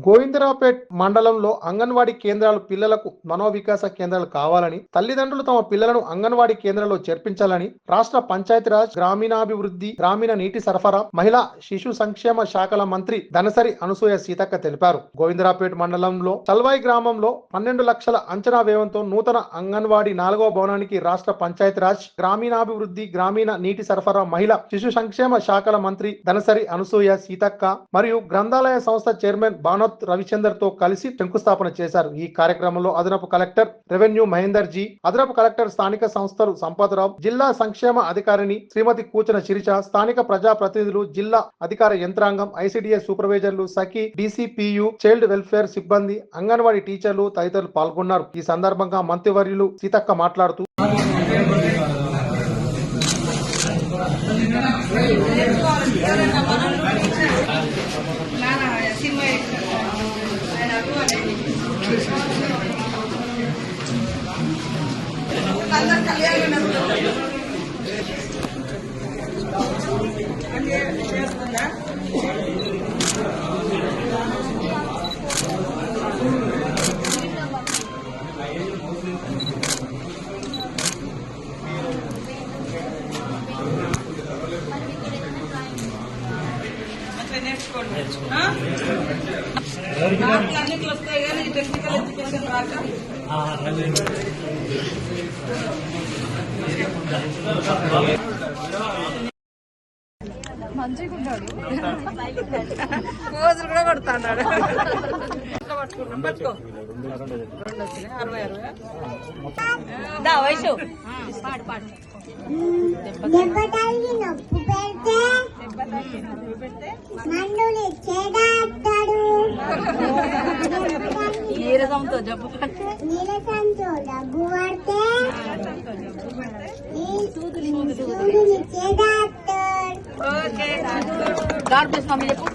గోవిందరావుపేట్ మండలంలో అంగన్వాడీ కేంద్రాలు పిల్లలకు మనోవికాస కేంద్రాలు కావాలని, తల్లిదండ్రులు తమ పిల్లలను అంగన్వాడీ కేంద్రాల్లో చేర్పించాలని రాష్ట్ర పంచాయతీరాజ్, గ్రామీణాభివృద్ధి, గ్రామీణ నీటి సరఫరా, మహిళా శిశు సంక్షేమ శాఖల మంత్రి దనసరి అనసూయ సీతక్క తెలిపారు. గోవిందరావుపేట్ మండలంలో చల్వాయి గ్రామంలో 12 లక్షల అంచనా వ్యయంతో నూతన అంగన్వాడీ 4వ భవనానికి రాష్ట్ర పంచాయతీరాజ్, గ్రామీణాభివృద్ధి, గ్రామీణ నీటి సరఫరా, మహిళా శిశు సంక్షేమ శాఖల మంత్రి దనసరి అనసూయ సీతక్క మరియు గ్రంథాలయ సంస్థ చైర్మన్ బానోత్ రవిచందర్ తో కలిసి శంకుస్థాపన చేశారు. ఈ కార్యక్రమంలో అదనపు కలెక్టర్ రెవెన్యూ మహేందర్ జీ, అదనపు కలెక్టర్ స్థానిక సంస్థలు సంపతరావు, జిల్లా సంక్షేమ అధికారిని శ్రీమతి కూచన శిరీష, స్థానిక ప్రజా ప్రతినిధులు, జిల్లా అధికార యంత్రాంగం, ఐసిడిఎస్ సూపర్వైజర్లు, సఖి, డిసిపియు, చైల్డ్ వెల్ఫేర్ సిబ్బంది, అంగన్వాడీ టీచర్లు తదితరులు పాల్గొన్నారు. ఈ సందర్భంగా మంత్రివర్యులు సీతక్క మాట్లాడుతూ అన్నిట్లు వస్తాయి కానీ టెక్నికల్ ఎడ్యుకేషన్ రాక మంచిగా ఉంటాడు, కోజులు కూడా కొడుతున్నాడు. పట్టుకున్నాం, పట్టుకో. 2 వచ్చినాయి, 60 వయసు నీరసంతో జబ్బు పడితే దగ్గు పడితే గాడ్ బ్లెస్ మమ్మీ చెప్పు.